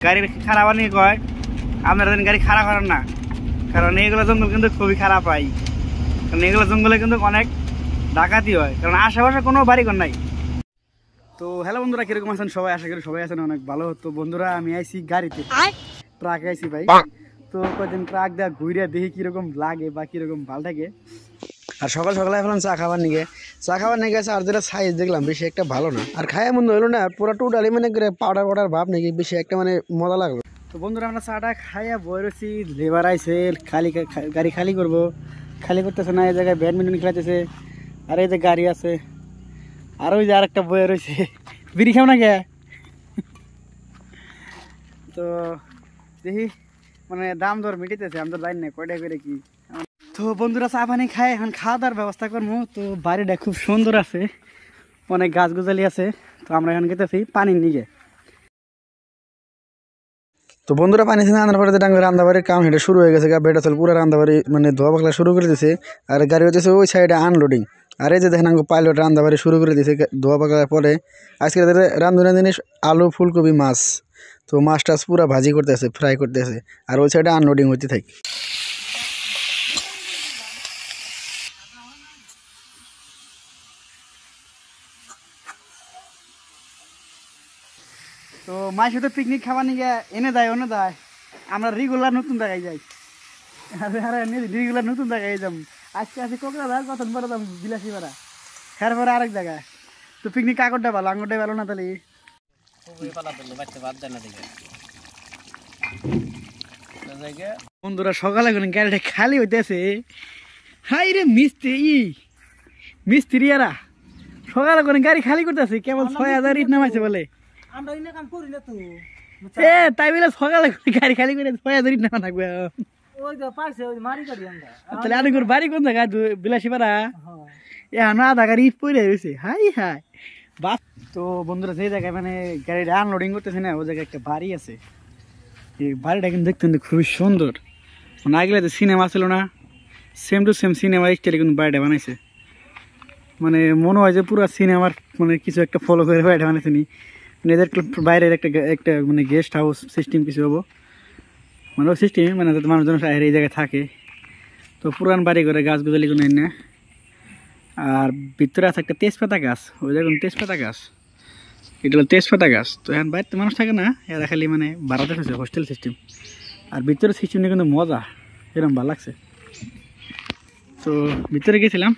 গাড়ির খারাপ নিয়ে কয় আপনারা যেন গাড়ি খারাপ করেন না, কারণ এইগুলো জঙ্গল কিন্তু খুবই খারাপ হয়। কারণ এগুলো জঙ্গলে কিন্তু অনেক ডাকাতি হয়, কারণ আশেপাশে কোনো বাড়িঘর নাই। তো হ্যালো বন্ধুরা, কিরকম আছেন সবাই? আশা করি সবাই আছেন অনেক ভালো। তো বন্ধুরা, আমি আইছি গাড়িতে, ট্রাকে আইছি ভাই। তো কয়েকদিন ট্রাক দেওয়া ঘুরে দেখি কিরকম লাগে বা কিরকম ভালো থাকে। আর সকাল সকালে এখন চা খাবার নিয়ে গেছে। আর যেটা সাইজ দেখলাম বেশি একটা ভালো না, আর খায় মন্দ হলো না, পুরো টোটালি মানে পাউডার ভাব নাকি বেশি একটা মানে মজা লাগলো। তো বন্ধুরা, আমরা চাটা খাইয়া বই রয়েছি, লেবার আইসে গাড়ি খালি করবো, খালি করতেছে না, এই জায়গায় ব্যাডমিন্টন খেলাইতেছে। আর এই যে গাড়ি আছে, আর ওই যে আর একটা বয়ে রয়েছে, বিড়ি খাও না কে। তো দেখি মানে দাম দর মিটিতেছে, আমাদের লাইন নেই কয়টা করে কি। তো বন্ধুরা, চা পানি খায় এখন খাওয়া দাওয়ার ব্যবস্থা করবো। তো বাড়িটা খুব সুন্দর আছে, অনেক গাছ গোছালি আছে। তো আমরা এখন গেতেছি পানির নিগে। তো বন্ধুরা, পানি ছিনে আনার পরে রান্দাবাড়ির কাম সেটা শুরু হয়ে গেছে। বেটা চল পুরো রান্দাবাড়ি মানে ধোয়া পাকলা শুরু করে দিয়েছে। আর গাড়ি হচ্ছে ওই সাইডে আনলোডিং। আর এই যে দেখেন পাইলট রান্দাবাড়ি শুরু করে দিয়েছে ধোয়া পাকলার পরে। আজকে রান্ধনা জিনিস আলু, ফুলকপি, মাছ। তো মাছ টাছ পুরা ভাজি করতেছে, ফ্রাই করতেছে। আর ওই সাইডে আনলোডিং হইতে থাকে। তো মাছ হয়তো পিকনিক খাবার নিয়ে এনে দেয় আমরা রেগুলার নতুন জায়গায় যাই। রেগুলার নতুন জায়গায় যাম। আজকে আছে কোকরাঝার, কত বড় দাম বিলাসী ভাড়া, এরপরে আরেক জায়গায়। তো পিকনিক কাকড়টা ভালো, আঙুরটাই ভালো না তাহলে। বন্ধুরা, সকালে গাড়িটা খালি হইতেছে। হাই রে মিস্ত্রিয়ারা সকালে করে গাড়ি খালি করতেছে, কেবল ৬,০০০ ইট নামাইছে বলে। তাই বলে সকালে গাড়ি খালি করে ৬,০০০ ইট নামা থাকবে। তাহলে আরে বাড়ি কোন জায়গা? বিলাসী পাড়া। এখন আধা গাড়ি ইট পড়ে রয়েছে। হাই হাই বাপ। তো বন্ধুরা, যে জায়গায় মানে গাড়িটা আনলোডিং করতেছে না, ওই জায়গায় একটা বাড়ি আছে। এই বাড়িটা কিন্তু দেখতে খুবই সুন্দর। মানে আগলে তো সিনেমা ছিল না, সেম টু সেম সিনেমা স্টাইলে কিন্তু বাড়িটা বানাইছে। মানে মনে হয় যে পুরো সিনেমার মানে কিছু একটা ফলো করে বাড়িটা বানাইছে নি। এদের বাইরের একটা মানে গেস্ট হাউস সিস্টেম কিছু হবো, মানে ওই সিস্টেম মানে যাতে মানুষজন এই জায়গায় থাকে। তো পুরান বাড়ি করে গাছ গুজালি কোনো না। আর ভিতরে আছে একটা তেজপাতা গাছ, ওই দেখুন তেজপাতা গাছ, এটা হলো তেজপাতা গাছ। তো এখন বাড়িতে মানুষ থাকে না, এরা খালি মানে বাড়াতে হয়েছে হোস্টেল সিস্টেম। আর ভিতরে সিস্টেমটা কিন্তু মজা, এরকম ভালো লাগছে। তো ভিতরে গেছিলাম,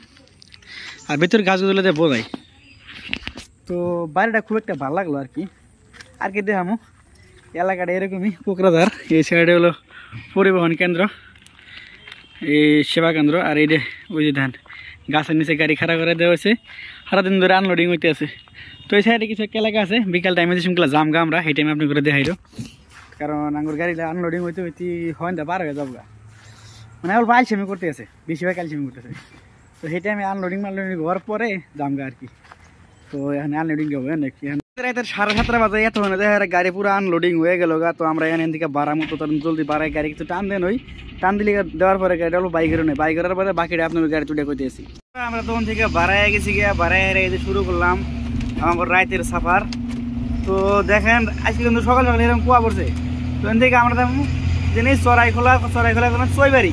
আর ভিতরে গাছগুলোতে বোঝাই। তো বাড়িটা খুব একটা ভালো লাগলো আর কি দেখামো। এলাকাটা এরকমই কোকরাঝার। এই সাইডে হলো পরিবহন কেন্দ্র, এই সেবা কেন্দ্র। আর এই যে ওই যে ধান গাছের নিচে গাড়ি খাড়া করে দেওয়া হয়েছে, সারাদিন ধরে আনলোডিং হইতে আছে। তো এই সাইডে কিছু একটা এলাকা আছে, বিকাল টাইমে যে শুনলা জাম গা আমরা, সেই টাইমে আপনি করে দেখাইল। কারণ আঙ্গুর গাড়ি আনলোডিং হইতে হয় না, পার হয়ে যাবো গা, মানে অল্প আলসেমি করতে আছে, বেশিরভাগ আলসেমি করতেছে। তো সেই টাইমে আনলোডিং হওয়ার পরে জাম গা আর কি। তো এখানে আনলোডিং হবে নাকি 7:30 বাজে, এত মানে দেখা গাড়ি পুরো আনলোডিং হয়ে গেল গা। তো আমরা এখান থেকে বাড়ার মতো জলদি বাড়াই, গাড়ি কিছু টান দেন, ওই টান দিলে দেওয়ার পরে গাড়িটা হলো বাইকেরও নেই, বাইকের পরে বাকিটা আপনার গাড়ি তুলে করতেছি। আমরা তখন থেকে বাড়াই গেছি গিয়া, বাড়াই শুরু করলাম আমার রাতের সাফার। তো দেখেন আজকে কিন্তু সকাল সকাল এরকম কুয়া পড়ছে। তো এখান থেকে আমরা জিনিস চড়াইখোলা কোনো চইবাড়ি।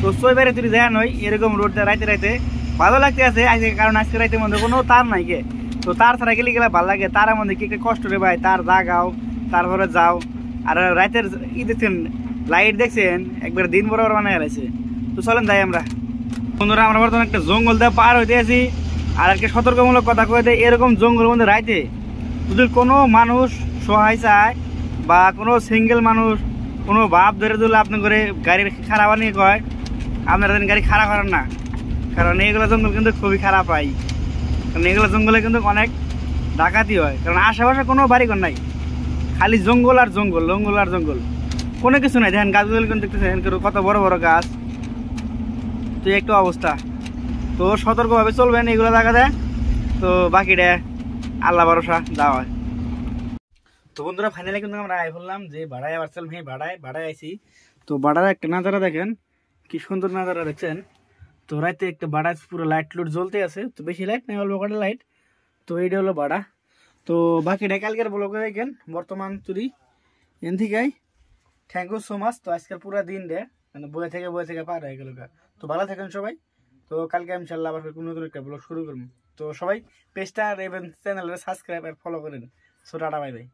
তো চইবাড়ি যদি দেখেন ওই এরকম রোডটা রাইতে ভালো লাগতে আছে আজকে, কারণ আজকে রাইতের মধ্যে কোনো তার নাই কে। তো তার ছাড়া গেলে ভালো লাগে, তার মধ্যে কি একটা কষ্ট রে ভাই, তার জাগাও তারপরে যাও। আর রাতের দেখছেন লাইট দেখছেন, একবার দিন বরাবর বানায় গেছে। তো চলেন যাই আমরা। বন্ধুরা, আমরা বর্তমানে একটা জঙ্গল দিয়ে পার হইতে আছি। আর একটা সতর্কমূলক কথা কয়ে দেয়, এরকম জঙ্গলের মধ্যে রাইতে যদি কোনো মানুষ সহায় চায় বা কোনো সিঙ্গেল মানুষ কোনো ভাব ধরে দিলে আপনি করে গাড়ির খারাপ নিয়ে কয় আপনারা গাড়ি খারাপ করেন না, কারণ এইগুলো জঙ্গল কিন্তু খুবই খারাপ হয়। কারণ এগুলো জঙ্গলে কিন্তু অনেক ডাকাতি হয়, কারণ আশেপাশে কোনো বাড়িঘর নাই, খালি জঙ্গল আর জঙ্গল, জঙ্গল আর জঙ্গল, কোনো কিছু নাই। দেখেন গাছগুলো কিন্তু দেখতেছেন কত বড় বড় গাছ। তো একটু অবস্থা, তো সতর্কভাবে চলবেন এগুলো জায়গাতে। তো বাকিটা আল্লাহ ভরসা যাওয়া হয়। তো বন্ধুরা, ফাইনালি কিন্তু আমরা আই বললাম যে ভাড়ায় আসছিলাম, হ্যাঁ ভাড়ায় আইছি। তো ভাড়ার একটা নাজারা দেখেন, কি সুন্দর নাজারা দেখছেন। তো রাতে একটা ভাড়া পুরো লাইট লুট জ্বলতে আছে, তো বেশি লাইট নেই, অল্প কটা লাইট। তো এইটা হলো ভাড়া। তো বাকিটা কালকের ব্লগে দেখেন। বর্তমান যদি এন থেকে থ্যাংক ইউ সো মাচ। তো আজকের পুরো দিন রে মানে বয়ে থেকে পার হয়ে গেল। তো ভালো থাকেন সবাই। তো কালকে ইনশাল্লাহ আবার কোনো নতুন একটা ব্লগ শুরু করবো। তো সবাই পেজটা আর চ্যানেলটা সাবস্ক্রাইব আর ফলো করেন। So tata bye bye.